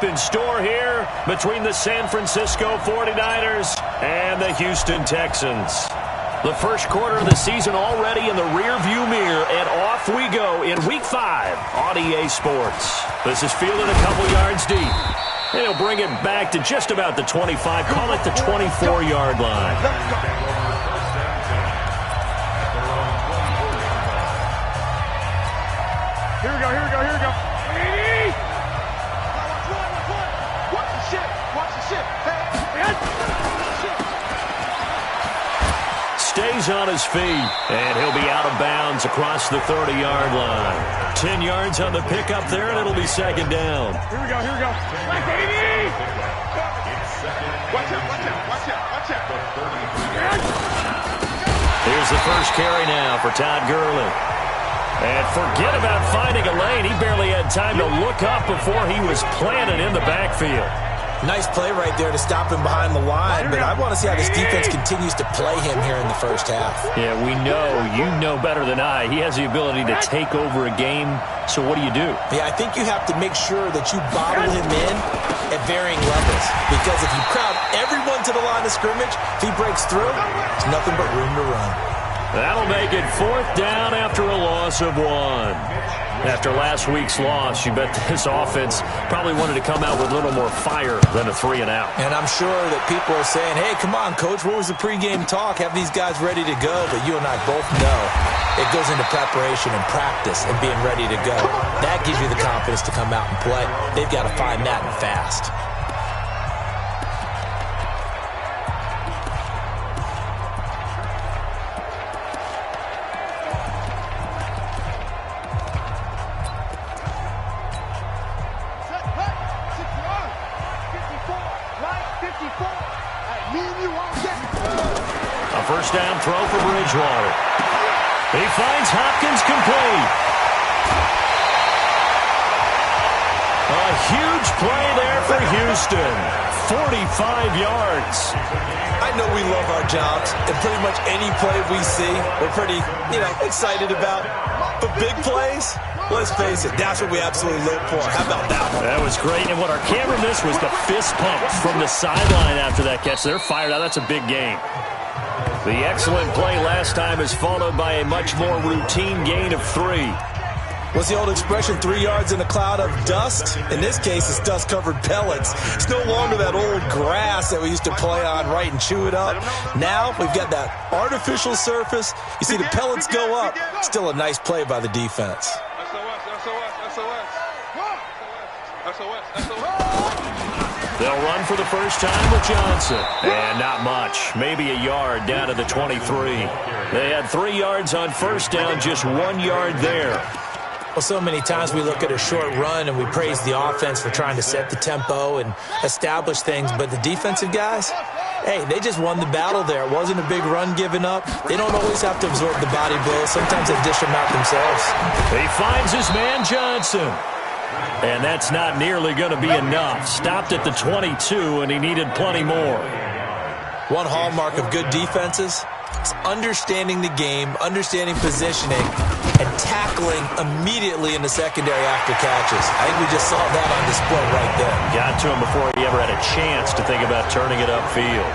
In store here between the San Francisco 49ers and the Houston Texans. The first quarter of the season already in the rear-view mirror, and off we go in Week 5 on EA Sports. This is fielded a couple yards deep, and he'll bring it back to just about the 25, call it the 24-yard line. Here we go, here we go, here we go. Stays on his feet, and he'll be out of bounds across the 30-yard line. 10 yards on the pickup there, and it'll be second down. Here we go, here we go. Watch out, watch out, watch out, watch out. Here's the first carry now for Todd Gurley. And forget about finding a lane. He barely had time to look up before he was planted in the backfield. Nice play right there to stop him behind the line, but I want to see how this defense continues to play him here in the first half. Yeah, we know, you know better than I, he has the ability to take over a game, so what do you do? Yeah, I think you have to make sure that you bottle him in at varying levels, because if you crowd everyone to the line of scrimmage, if he breaks through, there's nothing but room to run. That'll make it fourth down after a loss of 1. After last week's loss, you bet this offense probably wanted to come out with a little more fire than a 3-and-out. And I'm sure that people are saying, hey, come on, Coach, what was the pregame talk? Have these guys ready to go? But you and I both know it goes into preparation and practice and being ready to go. That gives you the confidence to come out and play. They've got to find that and fast. A first down throw for Bridgewater. He finds Hopkins complete. A huge play there for Houston. 45 yards. I know we love our jobs, and pretty much any play we see, we're pretty, excited about. But big plays, let's face it, that's what we absolutely live for. How about that one? That was great, and what our camera missed was the fist pump from the sideline after that catch. They're fired out. That's a big game. The excellent play last time is followed by a much more routine gain of 3. What's the old expression, 3 yards in a cloud of dust? In this case, it's dust-covered pellets. It's no longer that old grass that we used to play on, right, and chew it up. Now we've got that artificial surface. You see the pellets go up. Still a nice play by the defense. They'll run for the first time with Johnson. And not much. Maybe a yard down to the 23. They had 3 yards on first down, just 1 yard there. Well, so many times we look at a short run and we praise the offense for trying to set the tempo and establish things. But the defensive guys, hey, they just won the battle there. It wasn't a big run given up. They don't always have to absorb the body blows. Sometimes they dish them out themselves. He finds his man Johnson. And that's not nearly going to be enough. Stopped at the 22, and he needed plenty more. One hallmark of good defenses is understanding the game, understanding positioning, and tackling immediately in the secondary after catches. I think we just saw that on display right there. Got to him before he ever had a chance to think about turning it upfield.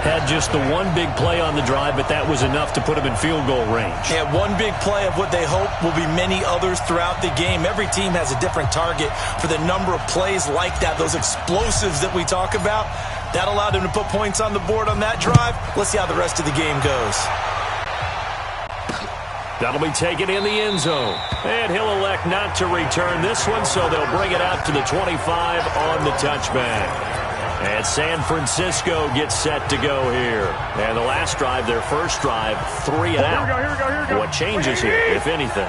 Had just the one big play on the drive, but that was enough to put him in field goal range. Yeah, one big play of what they hope will be many others throughout the game. Every team has a different target for the number of plays like that, those explosives that we talk about. That allowed him to put points on the board on that drive. Let's see how the rest of the game goes. That'll be taken in the end zone. And he'll elect not to return this one, so they'll bring it out to the 25 on the touchback. And San Francisco gets set to go here. And the last drive, their first drive, 3 and out. Here we go. What changes here, if anything?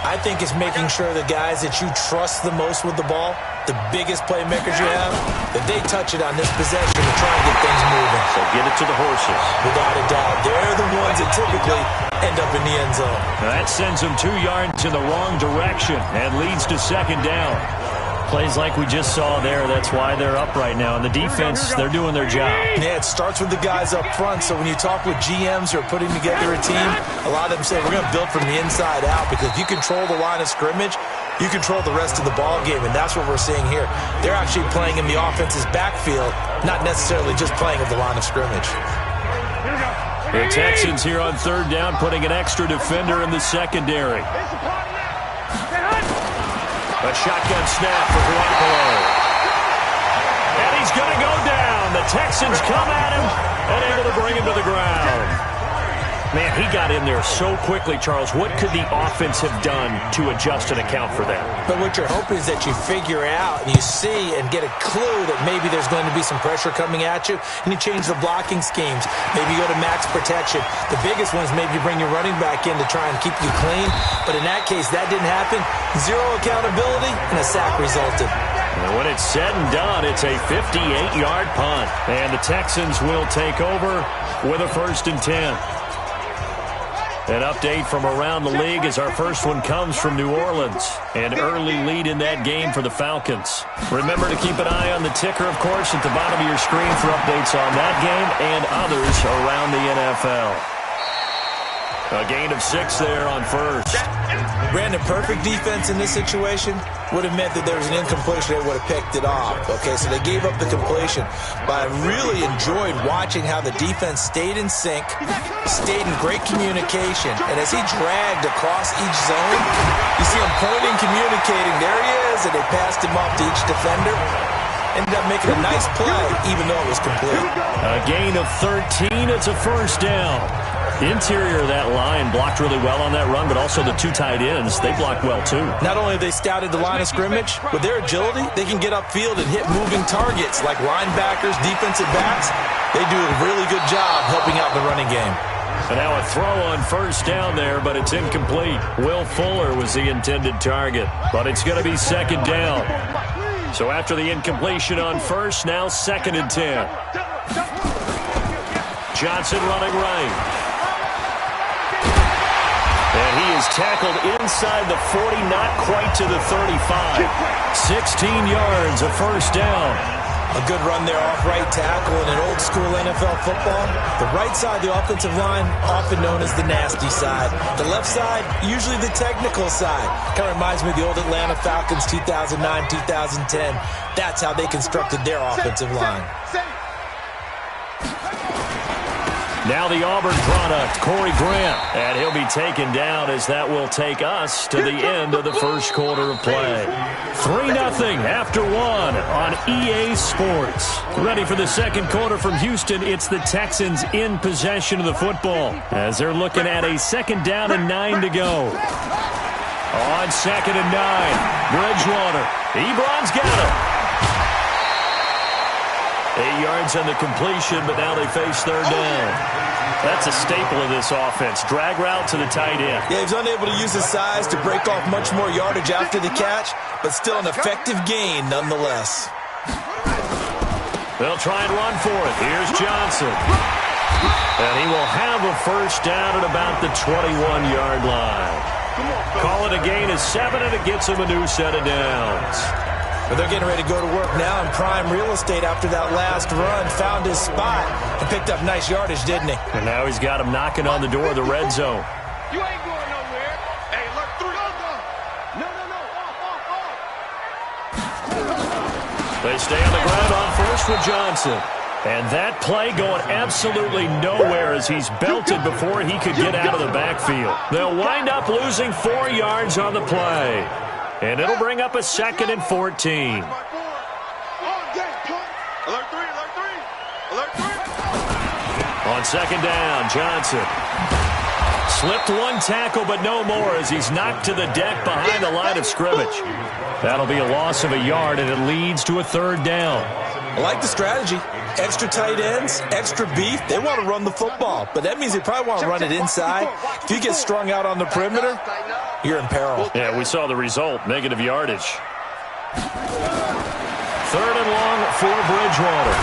I think it's making sure the guys that you trust the most with the ball, the biggest playmakers you have, that they touch it on this possession to try and get things moving. So get it to the horses. Without a doubt. They're the ones that typically end up in the end zone. That sends them 2 yards in the wrong direction and leads to second down. Plays like we just saw there, that's why they're up right now. And the defense, they're doing their job. Yeah, it starts with the guys up front. So when you talk with GMs who are putting together a team, a lot of them say we're going to build from the inside out, because if you control the line of scrimmage, you control the rest of the ball game, and that's what we're seeing here. They're actually playing in the offense's backfield, not necessarily just playing at the line of scrimmage. The Texans here on third down, putting an extra defender in the secondary. A shotgun snap for Garoppolo. And he's going to go down. The Texans come at him and able to bring him to the ground. Man, he got in there so quickly, Charles. What could the offense have done to adjust and account for that? But what you're hoping is that you figure out and you see and get a clue that maybe there's going to be some pressure coming at you, and you change the blocking schemes. Maybe you go to max protection. The biggest one is maybe you bring your running back in to try and keep you clean. But in that case, that didn't happen. Zero accountability, and a sack resulted. And when it's said and done, it's a 58-yard punt. And the Texans will take over with a 1st and 10. An update from around the league as our first one comes from New Orleans. An early lead in that game for the Falcons. Remember to keep an eye on the ticker, of course, at the bottom of your screen for updates on that game and others around the NFL. A gain of 6 there on first. Brandon, perfect defense in this situation would have meant that there was an incompletion. They would have picked it off. Okay, so they gave up the completion. But I really enjoyed watching how the defense stayed in sync, stayed in great communication. And as he dragged across each zone, you see him pointing, communicating. There he is, and they passed him off to each defender. Ended up making a nice play, even though it was complete. A gain of 13. It's a 1st down. Interior of that line blocked really well on that run, but also the 2 tight ends, they blocked well too. Not only have they scouted the line of scrimmage, with their agility, they can get upfield and hit moving targets like linebackers, defensive backs. They do a really good job helping out the running game. And now a throw on 1st down there, but it's incomplete. Will Fuller was the intended target, but it's going to be 2nd down. So after the incompletion on 1st, now 2nd and 10. Johnson running right. And he is tackled inside the 40, not quite to the 35. 16 yards, a 1st down. A good run there off right tackle in an old-school NFL football. The right side, the offensive line, often known as the nasty side. The left side, usually the technical side. Kind of reminds me of the old Atlanta Falcons 2009, 2010. That's how they constructed their offensive line. Now the Auburn product, Corey Grant. And he'll be taken down as that will take us to the end of the 1st quarter of play. 3-0 after 1 on EA Sports. Ready for the 2nd quarter from Houston. It's the Texans in possession of the football as they're looking at a 2nd down and 9 to go. On 2nd and 9, Bridgewater. Ebron's got it. 8 yards on the completion, but now they face 3rd down. That's a staple of this offense. Drag route to the tight end. Yeah, he's unable to use his size to break off much more yardage after the catch, but still an effective gain nonetheless. They'll try and run for it. Here's Johnson. And he will have a 1st down at about the 21-yard line. Call it a gain of 7, and it gets him a new set of downs. But they're getting ready to go to work now in prime real estate after that last run. Found his spot and picked up nice yardage, didn't he? And now he's got him knocking on the door of the red zone. You ain't going nowhere. Hey, look, 3. No. They stay on the ground on 1st with Johnson. And that play going absolutely nowhere as he's belted before he could get out of the backfield. They'll wind up losing 4 yards on the play. And it'll bring up a 2nd and 14. Alert 3. On 2nd down, Johnson. Slipped 1 tackle, but no more as he's knocked to the deck behind the line of scrimmage. That'll be a loss of a yard, and it leads to a 3rd down. I like the strategy. Extra tight ends, extra beef. They want to run the football, but that means they probably want to run it inside. If you get strung out on the perimeter, you're in peril. Yeah, we saw the result, negative yardage. 3rd and long for Bridgewater.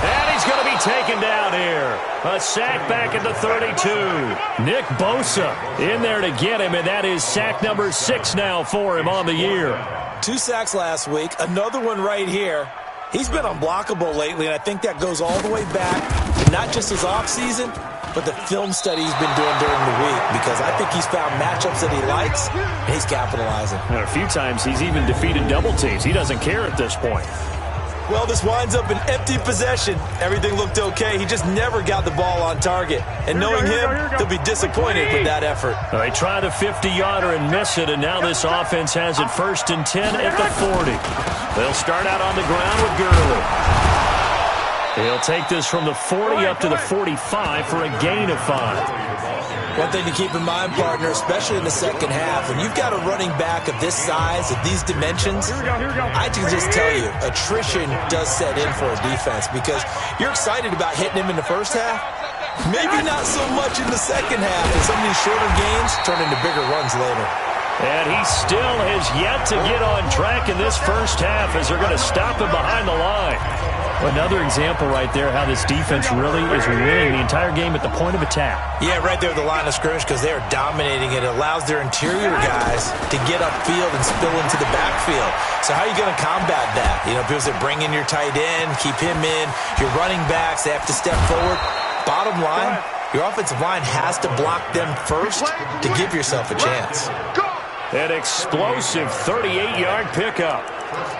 And he's going to be taken down here. A sack back at the 32. Nick Bosa in there to get him, and that is sack number 6 now for him on the year. 2 sacks last week, another one right here. He's been unblockable lately, and I think that goes all the way back to not just his offseason, but the film study he's been doing during the week, because I think he's found matchups that he likes, and he's capitalizing. And a few times he's even defeated double teams. He doesn't care at this point. Well, this winds up an empty possession. Everything looked okay. He just never got the ball on target. And knowing him, he'll be disappointed with that effort. They try the 50-yarder and miss it, and now this offense has it 1st and 10 at the 40. They'll start out on the ground with Gurley. He'll take this from the 40 up to the 45 for a gain of 5. One thing to keep in mind, partner, especially in the second half, when you've got a running back of this size, of these dimensions, I can just tell you, attrition does set in for a defense, because you're excited about hitting him in the first half, maybe not so much in the second half, and some of these shorter gains turn into bigger runs later. And he still has yet to get on track in this first half as they're going to stop him behind the line. Another example right there how this defense really is winning the entire game at the point of attack. Yeah, right there at the line of scrimmage, because they are dominating it. It allows their interior guys to get upfield and spill into the backfield. So how are you going to combat that? You know, people say bring in your tight end, keep him in. Your running backs, they have to step forward. Bottom line, your offensive line has to block them first to give yourself a chance. An explosive 38-yard pickup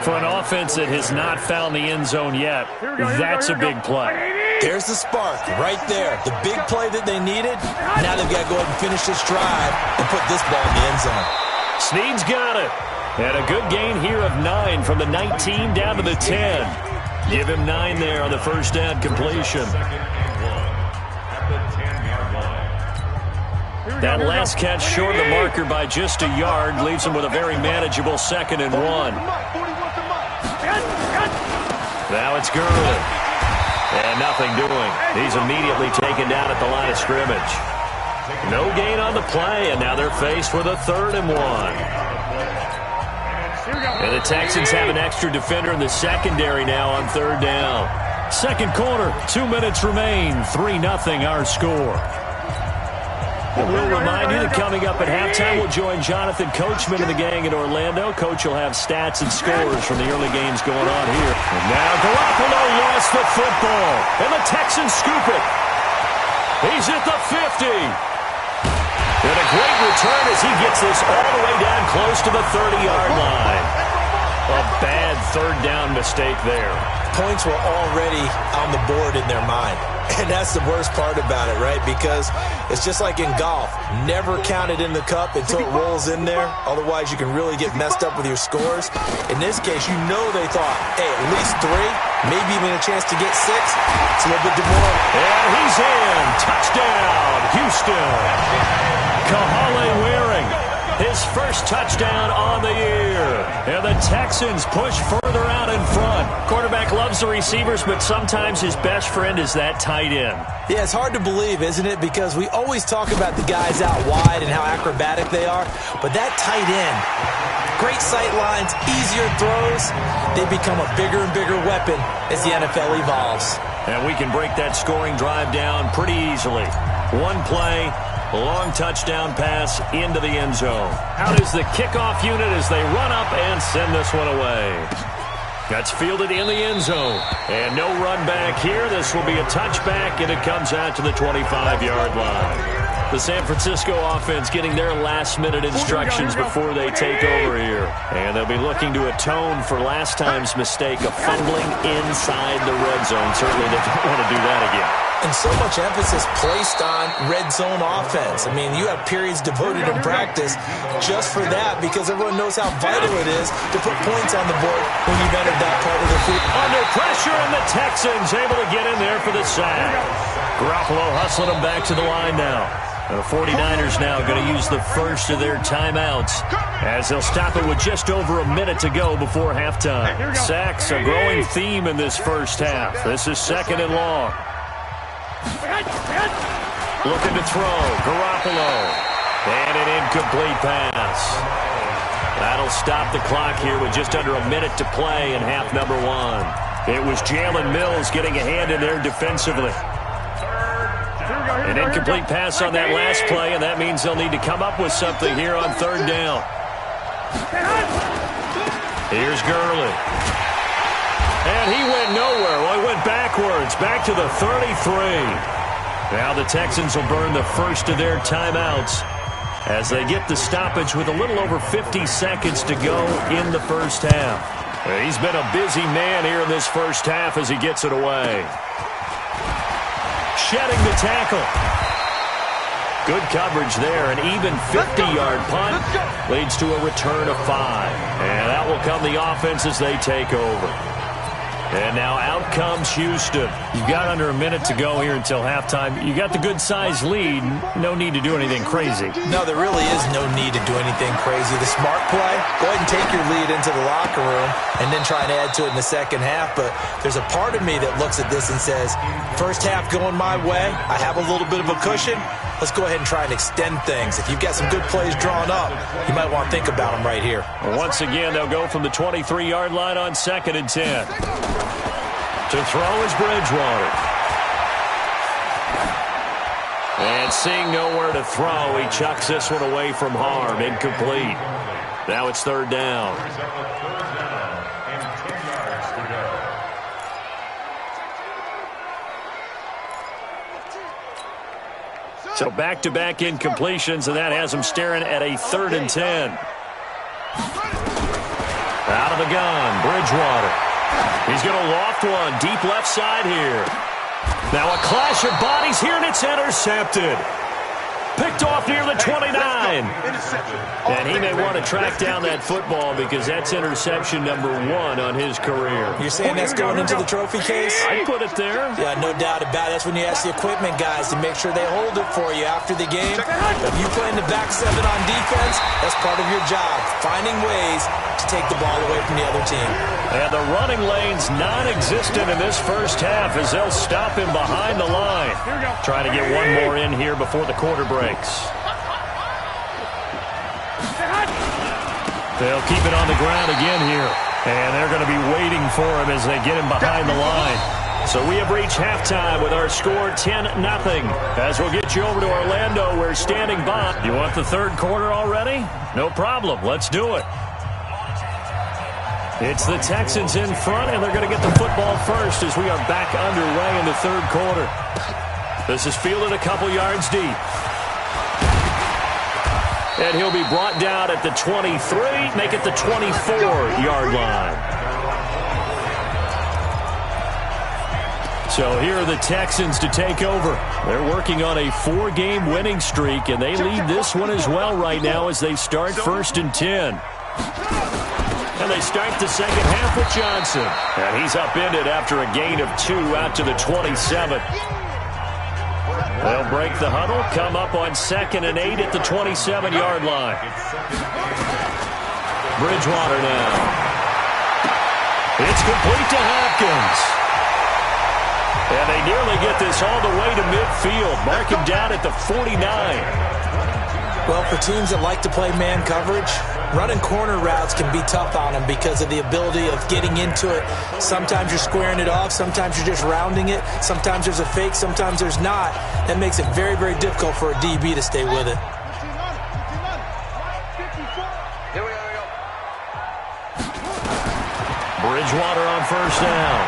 for an offense that has not found the end zone yet. That's a big play. There's the spark right there. The big play that they needed. Now they've got to go ahead and finish this drive and put this ball in the end zone. Snead's got it. And a good gain here of 9 from the 19 down to the 10. Give him 9 there on the first down completion. That last catch short of the marker by just a yard leaves him with a very manageable 2nd and 1. Now it's Gurley. And nothing doing. He's immediately taken down at the line of scrimmage. No gain on the play, and now they're faced with a 3rd and 1. And the Texans have an extra defender in the secondary now on 3rd down. Second quarter, 2 minutes remain. 3-0 our score. And we'll remind you that coming up at halftime, we'll join Jonathan Coachman and the gang in Orlando. Coach will have stats and scores from the early games going on here. And now Garoppolo lost the football, and the Texans scoop it. He's at the 50. And a great return as he gets this all the way down close to the 30-yard line. A bad 3rd down mistake there. Points were already on the board in their mind. And that's the worst part about it, right? Because it's just like in golf. Never count it in the cup until it rolls in there. Otherwise, you can really get messed up with your scores. In this case, you know they thought, hey, at least 3, maybe even a chance to get 6. It's a little bit demoralizing. And he's in. Touchdown, Houston. Kahale Waring, his first touchdown on the year. And the Texans push further out in front. Quarterback loves the receivers, but sometimes his best friend is that tight end. Yeah, it's hard to believe, isn't it? Because we always talk about the guys out wide and how acrobatic they are. But that tight end, great sight lines, easier throws, they become a bigger and bigger weapon as the NFL evolves. And we can break that scoring drive down pretty easily. One play, long touchdown pass into the end zone. Out is the kickoff unit as they run up and send this one away. That's fielded in the end zone. And no run back here. This will be a touchback, and it comes out to the 25-yard line. The San Francisco offense getting their last-minute instructions before they take over here. And they'll be looking to atone for last time's mistake of fumbling inside the red zone. Certainly they don't want to do that again. And so much emphasis placed on red zone offense. I mean, you have periods devoted in practice just for that, because everyone knows how vital it is to put points on the board when you've entered that part of the field. Under pressure, and the Texans able to get in there for the sack. Garoppolo hustling them back to the line now. The 49ers now going to use the first of their timeouts as they'll stop it with just over a minute to go before halftime. Sacks, a growing theme in this first half. This is 2nd and long. Looking to throw. Garoppolo. And an incomplete pass. That'll stop the clock here with just under a minute to play in half number 1. It was Jalen Mills getting a hand in there defensively. An incomplete pass on that last play, and that means they'll need to come up with something here on 3rd down. Here's Gurley. And he went nowhere. Well, he went backwards, back to the 33. Now the Texans will burn the first of their timeouts as they get the stoppage with a little over 50 seconds to go in the first half. He's been a busy man here in this first half as he gets it away. Shedding the tackle. Good coverage there. An even 50-yard punt leads to a return of 5. And that will come the offense as they take over. And now out comes Houston. You've got under a minute to go here until halftime. You got the good-sized lead. No need to do anything crazy. No, there really is no need to do anything crazy. The smart play, go ahead and take your lead into the locker room and then try and add to it in the second half. But there's a part of me that looks at this and says, first half going my way, I have a little bit of a cushion. Let's go ahead and try and extend things. If you've got some good plays drawn up, you might want to think about them right here. Once again, they'll go from the 23-yard line on 2nd and 10. To throw is Bridgewater. And seeing nowhere to throw, he chucks this one away from harm. Incomplete. Now it's 3rd down. So back-to-back incompletions, and that has him staring at a 3rd and 10. Out of the gun, Bridgewater. He's going to loft one deep left side here. Now a clash of bodies here, and it's intercepted. Picked off near the 29. And he may want to track down that football because that's interception number 1 on his career. You're saying that's going into the trophy case? I'd put it there. Yeah, no doubt about it. That's when you ask the equipment guys to make sure they hold it for you after the game. If you play in the back 7 on defense, that's part of your job, finding ways to take the ball away from the other team. And the running lane's non-existent in this first half as they'll stop him behind the line. Trying to get one more in here before the quarter breaks. They'll keep it on the ground again here. And they're going to be waiting for him as they get him behind the line. So we have reached halftime with our score 10-0. As we'll get you over to Orlando, we're standing by. You want the 3rd quarter already? No problem. Let's do it. It's the Texans in front, and they're going to get the football first as we are back underway in the 3rd quarter. This is fielded a couple yards deep. And he'll be brought down at the 23, make it the 24-yard line. So here are the Texans to take over. They're working on a 4-game winning streak, and they lead this one as well right now as they start 1st and 10. And they start the second half with Johnson. And he's upended after a gain of 2 out to the 27. They'll break the huddle, come up on 2nd and 8 at the 27-yard line. Bridgewater now. It's complete to Hopkins. And they nearly get this all the way to midfield. Mark him down at the 49. Well, for teams that like to play man coverage, running corner routes can be tough on them because of the ability of getting into it. Sometimes you're squaring it off. Sometimes you're just rounding it. Sometimes there's a fake. Sometimes there's not. That makes it very, very difficult for a DB to stay with it. Bridgewater on 1st down.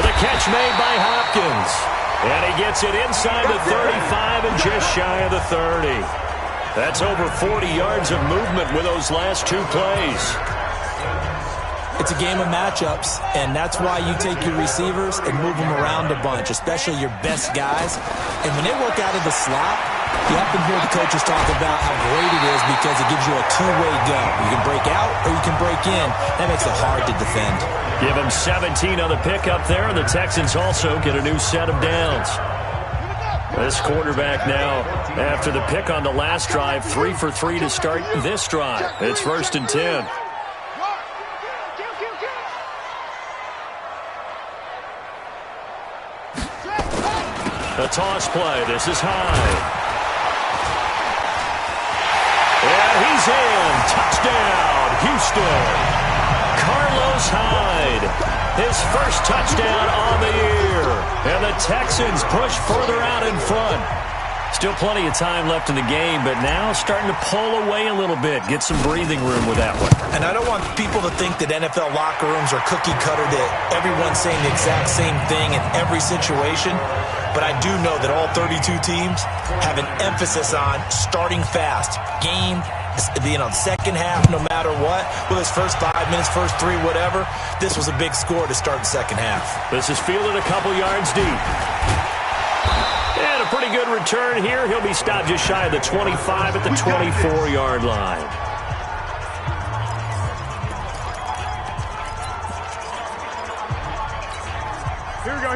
The catch made by Hopkins. And he gets it inside the 35 and just shy of the 30. That's over 40 yards of movement with those last 2 plays. It's a game of matchups, and that's why you take your receivers and move them around a bunch, especially your best guys. And when they work out of the slot, you often hear the coaches talk about how great it is because it gives you a 2-way go. You can break out or you can break in. That makes it hard to defend. Give them 17 on the pickup there, and the Texans also get a new set of downs. This quarterback now, after the pick on the last drive, 3 for 3 to start this drive. It's 1st and 10. A toss play. This is high. And he's in. Touchdown, Houston. Carlos Hyde, his first touchdown on the year. And the Texans push further out in front. Still plenty of time left in the game, but now starting to pull away a little bit. Get some breathing room with that one. And I don't want people to think that NFL locker rooms are cookie cutter, that everyone's saying the exact same thing in every situation. but I do know that all 32 teams have an emphasis on starting fast. Game being on second half no matter what. Well, his first 5 minutes, first 3, whatever. This was a big score to start the second half. This is fielded a couple yards deep. And a pretty good return here. He'll be stopped just shy of the 25 at the 24-yard line.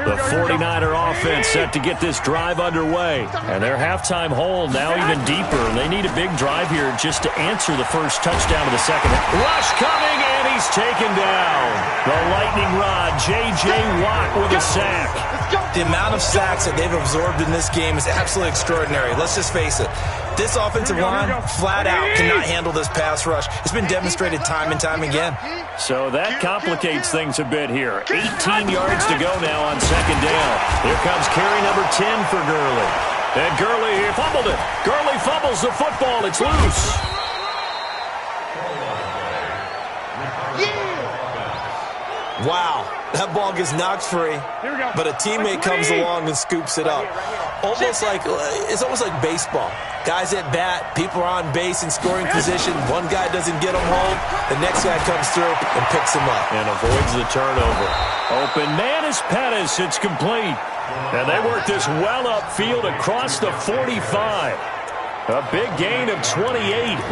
The 49er offense set to get this drive underway. And their halftime hole now even deeper. And they need a big drive here just to answer the first touchdown of the second. Rush coming, and he's taken down. The lightning rod, J.J. Watt with a sack. The amount of sacks that they've absorbed in this game is absolutely extraordinary. Let's just face it. This offensive line flat out cannot handle this pass rush. It's been demonstrated time and time again. So that complicates things a bit here. 18 yards to go now on second down. Here comes carry number 10 for Gurley. And Gurley here fumbled it. Gurley fumbles the football. It's loose. Wow, that ball gets knocked free, but a teammate comes along and scoops it up. It's almost like baseball. Guys at bat, people are on base in scoring position. One guy doesn't get him home. The next guy comes through and picks him up. And avoids the turnover. Open man is Pettis. It's complete. And they work this well upfield across the 45. A big gain of 28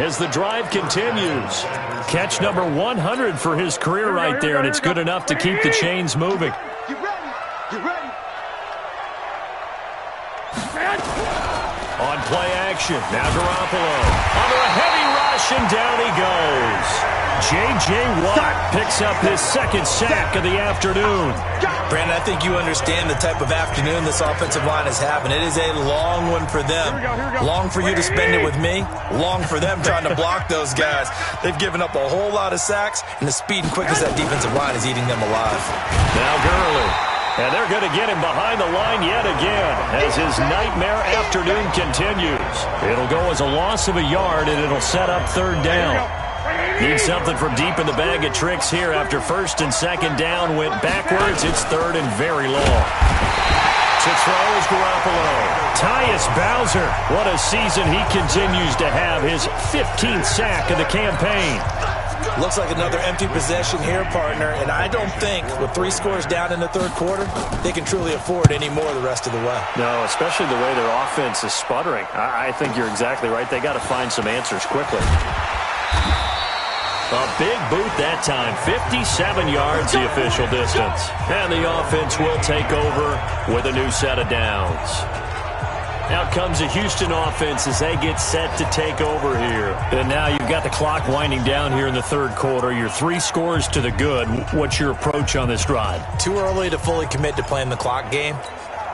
as the drive continues. Catch number 100 for his career right there, and it's good enough to keep the chains moving. Get ready. Get ready. On play action, now Garoppolo. Under a heavy rush, and down he goes. J.J. Watt picks up his second sack of the afternoon. Brandon, I think you understand the type of afternoon this offensive line is having. It is a long one for them. Long for you to spend it with me. Long for them trying to block those guys. They've given up a whole lot of sacks, and the speed and quickness of that defensive line is eating them alive. Now Gurley. And they're going to get him behind the line yet again as his nightmare afternoon continues. It'll go as a loss of a yard, and it'll set up third down. Need something from deep in the bag of tricks here after first and second down went backwards. It's third and very long. To throw is Garoppolo. Tyus Bowser, what a season he continues to have. His 15th sack of the campaign. Looks like another empty possession here, partner, and I don't think with 3 scores down in the third quarter, they can truly afford any more the rest of the way. No, especially the way their offense is sputtering. I think you're exactly right. They got to find some answers quickly. A big boot that time, 57 yards the official distance. And the offense will take over with a new set of downs. Out comes the Houston offense as they get set to take over here. And now you've got the clock winding down here in the third quarter. You're 3 scores to the good. What's your approach on this drive? Too early to fully commit to playing the clock game.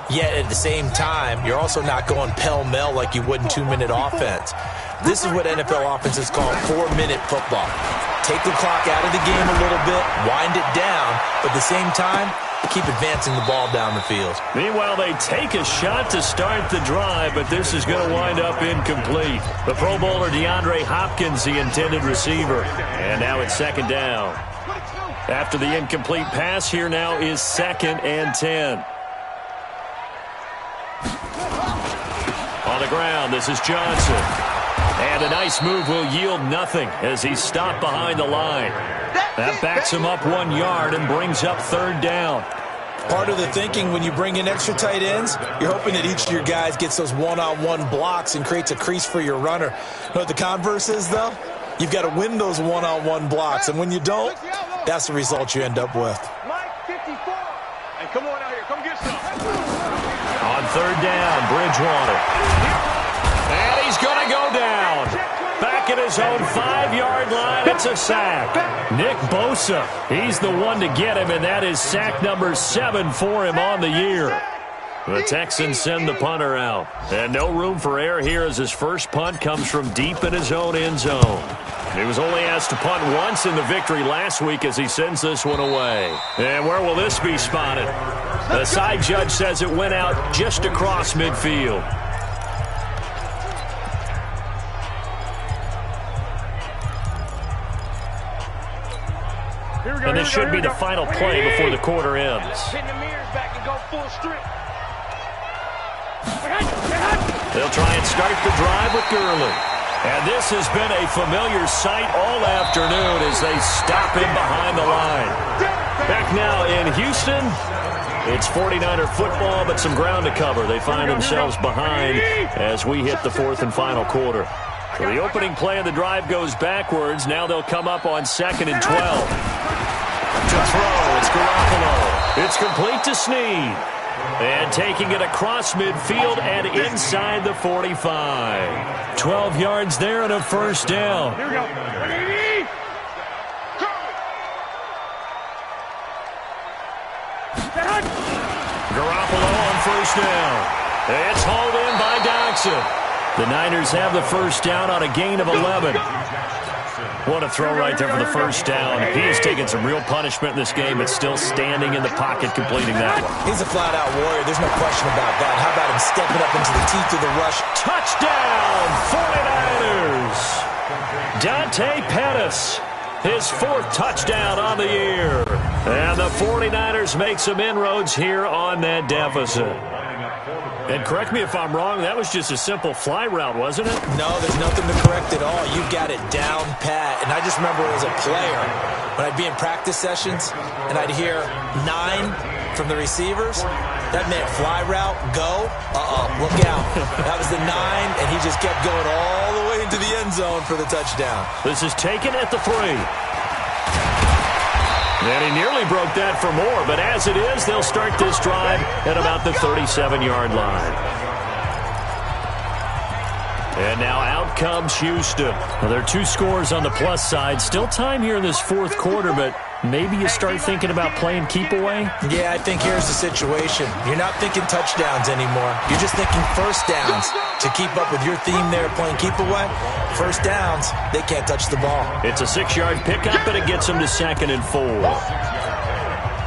Yet at the same time, you're also not going pell-mell like you would in 2-minute offense. This is what NFL offenses call 4-minute football. Take the clock out of the game a little bit, wind it down, but at the same time, keep advancing the ball down the field. Meanwhile, they take a shot to start the drive, but this is going to wind up incomplete. The Pro Bowler DeAndre Hopkins, the intended receiver. And now it's second down. After the incomplete pass, here now is 2nd and 10. On the ground, this is Johnson. And a nice move will yield nothing as he's stopped behind the line. That backs him up 1 yard and brings up third down. Part of the thinking when you bring in extra tight ends, you're hoping that each of your guys gets those one-on-one blocks and creates a crease for your runner. You know what the converse is, though? You've got to win those one-on-one blocks, and when you don't, that's the result you end up with. Mike 54. Hey, come on out here. Come get some. On third down, Bridgewater. And he's going to go down. Back at his own 5-yard line, it's a sack. Nick Bosa, he's the one to get him, and that is sack number 7 for him on the year. The Texans send the punter out. And no room for error here as his first punt comes from deep in his own end zone. He was only asked to punt once in the victory last week as he sends this one away. And where will this be spotted? The side judge says it went out just across midfield. And this should be the final play before the quarter ends. Pin the mirrors back and go full strip. They'll try and start the drive with Gurley. And this has been a familiar sight all afternoon as they stop him behind the line. Back now in Houston, it's 49er football, but some ground to cover. They find themselves behind as we hit the fourth and final quarter. So the opening play of the drive goes backwards. Now they'll come up on 2nd and 12. To throw, it's Garoppolo. It's complete to Snead. And taking it across midfield and inside the 45. 12 yards there and a first down. Here we go. Ready? Go! Garoppolo on first down. It's hauled in by Doxson. The Niners have the first down on a gain of 11. What a throw right there for the first down. He has taken some real punishment in this game, but still standing in the pocket completing that one. He's a flat-out warrior. There's no question about that. How about him stepping up into the teeth of the rush? Touchdown, 49ers! Dante Pettis, his 4th touchdown on the year. And the 49ers make some inroads here on that deficit. And correct me if I'm wrong, that was just a simple fly route, wasn't it? No, there's nothing to correct at all. You got it down pat. And I just remember as a player, when I'd be in practice sessions and I'd hear 9 from the receivers, that meant fly route, go, look out. That was the 9, and he just kept going all the way into the end zone for the touchdown. This is taken at the 3. And he nearly broke that for more, but as it is, they'll start this drive at about the 37-yard line. And now out comes Houston. Well, there are 2 scores on the plus side. Still time here in this 4th quarter, but maybe you start thinking about playing keep away? Yeah, I think here's the situation. You're not thinking touchdowns anymore. You're just thinking first downs. To keep up with your theme there, playing keep away, first downs, they can't touch the ball. It's a 6-yard pickup, and it gets them to 2nd and 4.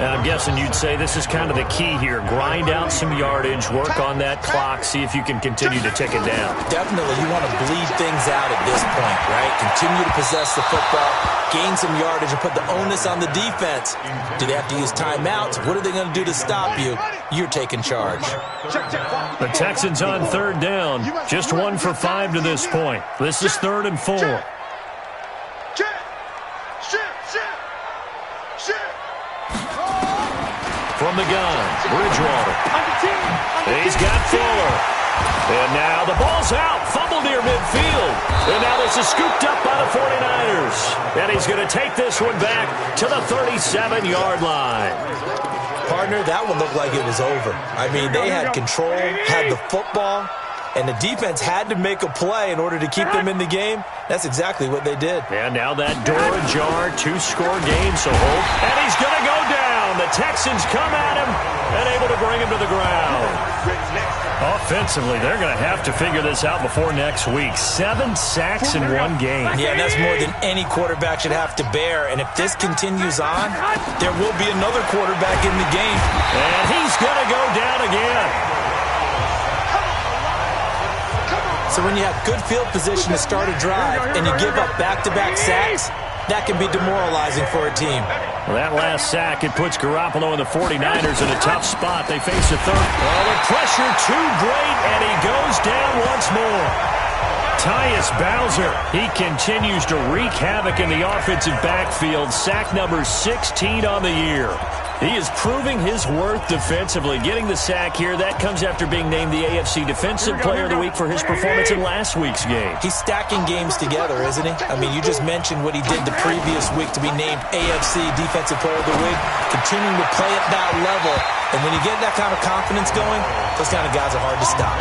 And I'm guessing you'd say this is kind of the key here. Grind out some yardage, work on that clock, see if you can continue to tick it down. Definitely, you want to bleed things out at this point, right? Continue to possess the football, gain some yardage, and put the onus on the defense. Do they have to use timeouts? What are they going to do to stop you? You're taking charge. The Texans on 3rd down. Just 1 for 5 to this point. This is 3rd and 4. From the gun, Bridgewater. He's got Fuller. And now the ball's out. Fumble near midfield. And now this is scooped up by the 49ers. And he's going to take this one back to the 37-yard line. Partner, that one looked like it was over. I mean, they had control, had the football, and the defense had to make a play in order to keep them in the game. That's exactly what they did. And now that door ajar, 2-score game, so hold. And he's going to go down. The Texans come at him and able to bring him to the ground. Offensively, they're going to have to figure this out before next week. 7 sacks in 1 game. Yeah, and that's more than any quarterback should have to bear. And if this continues on, there will be another quarterback in the game. And he's going to go down again. So when you have good field position to start a drive and you give up back-to-back sacks, that can be demoralizing for a team. Well, that last sack, it puts Garoppolo and the 49ers in a tough spot. They face a 3rd. Oh, the pressure too great, and he goes down once more. Tyus Bowser, he continues to wreak havoc in the offensive backfield. Sack number 16 on the year. He is proving his worth defensively. Getting the sack here, that comes after being named the AFC Defensive Player of the Week for his performance in last week's game. He's stacking games together, isn't he? I mean, you just mentioned what he did the previous week to be named AFC Defensive Player of the Week, continuing to play at that level. And when you get that kind of confidence going, those kind of guys are hard to stop.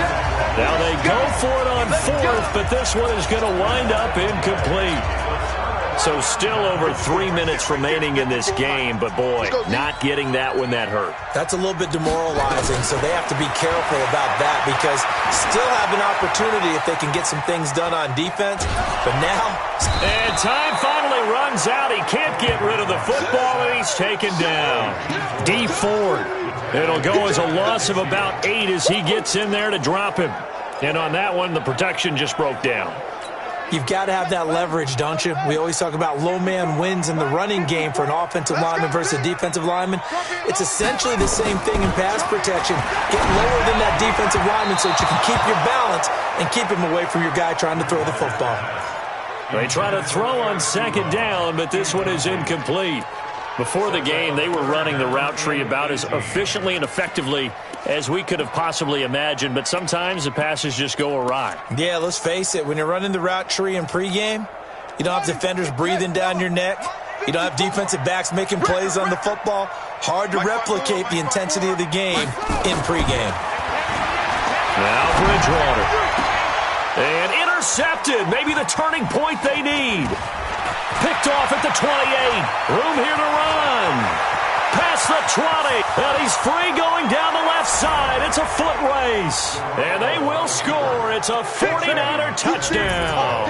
Now they go for it on 4th, but this one is going to wind up incomplete. So still over 3 minutes remaining in this game, but boy, not getting that one that hurt. That's a little bit demoralizing, so they have to be careful about that because still have an opportunity if they can get some things done on defense, but now... And time finally runs out. He can't get rid of the football, and he's taken down. D Ford. It'll go as a loss of about 8 as he gets in there to drop him. And on that one, the protection just broke down. You've got to have that leverage, don't you? We always talk about low man wins in the running game for an offensive lineman versus a defensive lineman. It's essentially the same thing in pass protection. Get lower than that defensive lineman so that you can keep your balance and keep him away from your guy trying to throw the football. They try to throw on second down, but this one is incomplete. Before the game, they were running the route tree about as efficiently and effectively as we could have possibly imagined, but sometimes the passes just go awry. Yeah, let's face it. When you're running the route tree in pregame, you don't have defenders breathing down your neck. You don't have defensive backs making plays on the football. Hard to replicate the intensity of the game in pregame. Now Bridgewater. And intercepted. Maybe the turning point they need. Picked off at the 28. Room here to run. Past the 20. And he's free going down the left side. It's a foot race. And they will score. It's a 49er touchdown.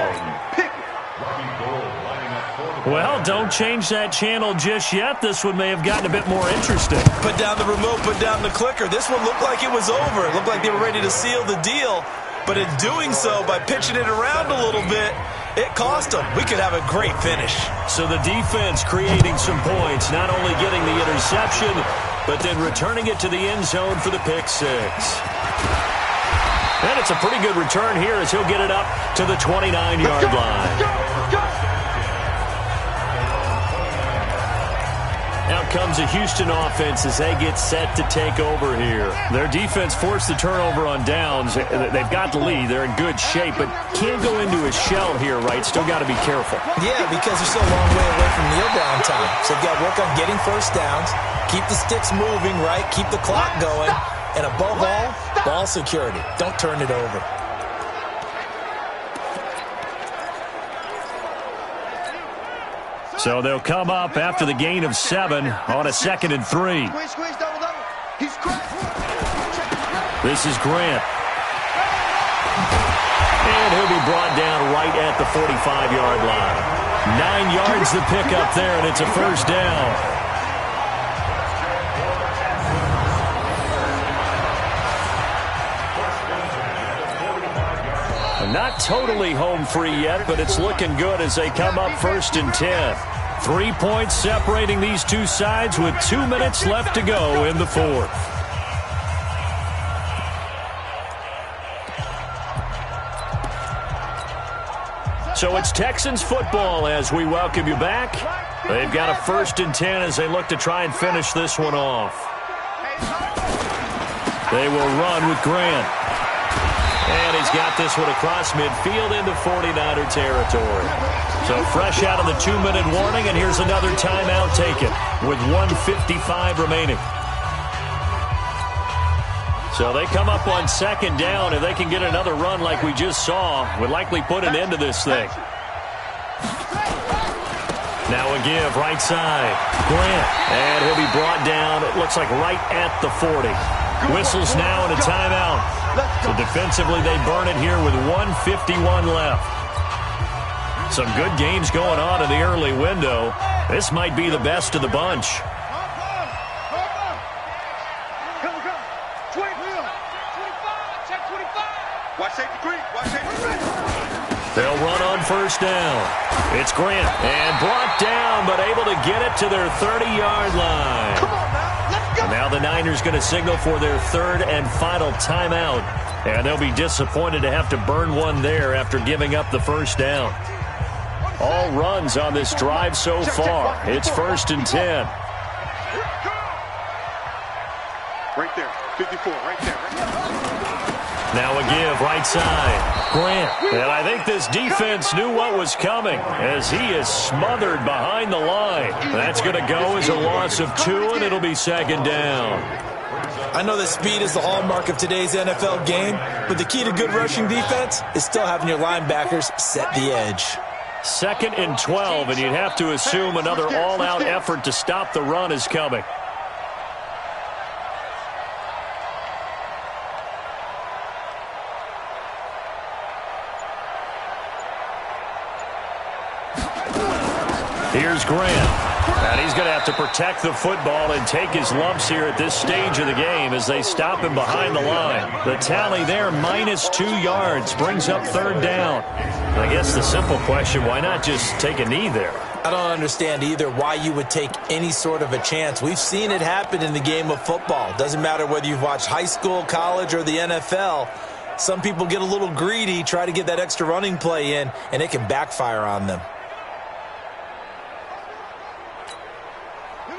Well, don't change that channel just yet. This one may have gotten a bit more interesting. Put down the remote, put down the clicker. This one looked like it was over. It looked like they were ready to seal the deal. But in doing so, by pitching it around a little bit, it cost them. We could have a great finish. So the defense creating some points, not only getting the interception, but then returning it to the end zone for the pick six. And it's a pretty good return here as he'll get it up to the 29-yard line. Now comes a Houston offense as they get set to take over here. Their defense forced the turnover on downs. They've got the lead. They're in good shape, but can't go into a shell here, right? Still got to be careful. Yeah, because they're still a long way away from kneel down time. So they've got to work on getting first downs, keep the sticks moving, right? Keep the clock going. And above all, ball security. Don't turn it over. So they'll come up after the gain of 7 on a 2nd and 3. This is Grant. And he'll be brought down right at the 45-yard line. 9 yards to pick up there, and it's a first down. Not totally home free yet, but it's looking good as they come up 1st and 10. 3 points separating these two sides with 2 minutes left to go in the fourth. So it's Texans football as we welcome you back. They've got a 1st and 10 as they look to try and finish this one off. They will run with Grant. And he's got this one across midfield into 49er territory. So fresh out of the 2-minute warning, and here's another timeout taken with 1:55 remaining. So they come up on 2nd down. If they can get another run like we just saw, would likely put an end to this thing. Now a give, right side. Grant. And he'll be brought down, it looks like right at the 40. Whistles now and a timeout. So defensively, they burn it here with 1:51 left. Some good games going on in the early window. This might be the best of the bunch. They'll run on 1st down. It's Grant. And brought down, but able to get it to their 30-yard line. And now the Niners going to signal for their 3rd and final timeout. And they'll be disappointed to have to burn one there after giving up the 1st down. All runs on this drive so far. It's 1st and 10. Right there, 54, right there. Now a give, right side. Grant. And I think this defense knew what was coming as he is smothered behind the line. That's going to go as a loss of 2, and it'll be 2nd down. I know that speed is the hallmark of today's NFL game, but the key to good rushing defense is still having your linebackers set the edge. 2nd and 12, and you'd have to assume another all-out effort to stop the run is coming. Here's Grant. And he's going to have to protect the football and take his lumps here at this stage of the game as they stop him behind the line. The tally there, -2 yards, brings up third down. I guess the simple question, why not just take a knee there? I don't understand either why you would take any sort of a chance. We've seen it happen in the game of football. Doesn't matter whether you've watched high school, college, or the NFL. Some people get a little greedy, try to get that extra running play in, and it can backfire on them.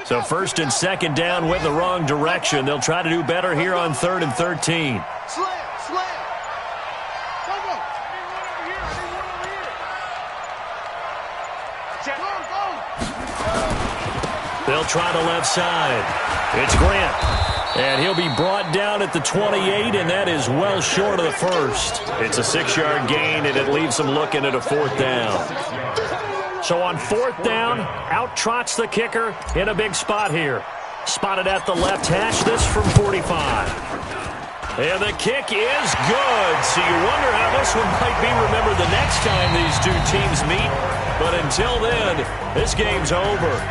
So first and second down went the wrong direction. They'll try to do better here on 3rd and 13. Slam. They'll try the left side. It's Grant. And he'll be brought down at the 28, and that is well short of the first. It's a 6-yard gain, and it leaves them looking at a 4th down. So on 4th down, out trots the kicker in a big spot here. Spotted at the left hash, this from 45. And the kick is good. So you wonder how this one might be remembered the next time these two teams meet. But until then, this game's over.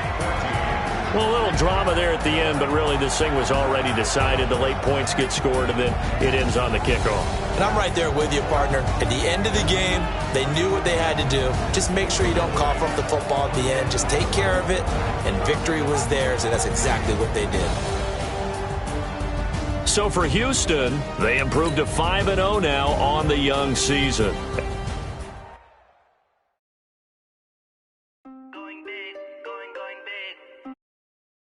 Well, a little drama there at the end, but really this thing was already decided. The late points get scored, and then it ends on the kickoff. And I'm right there with you, partner. At the end of the game, they knew what they had to do. Just make sure you don't cough up the football at the end. Just take care of it, and victory was theirs, and that's exactly what they did. So for Houston, they improved to 5-0 now on the young season.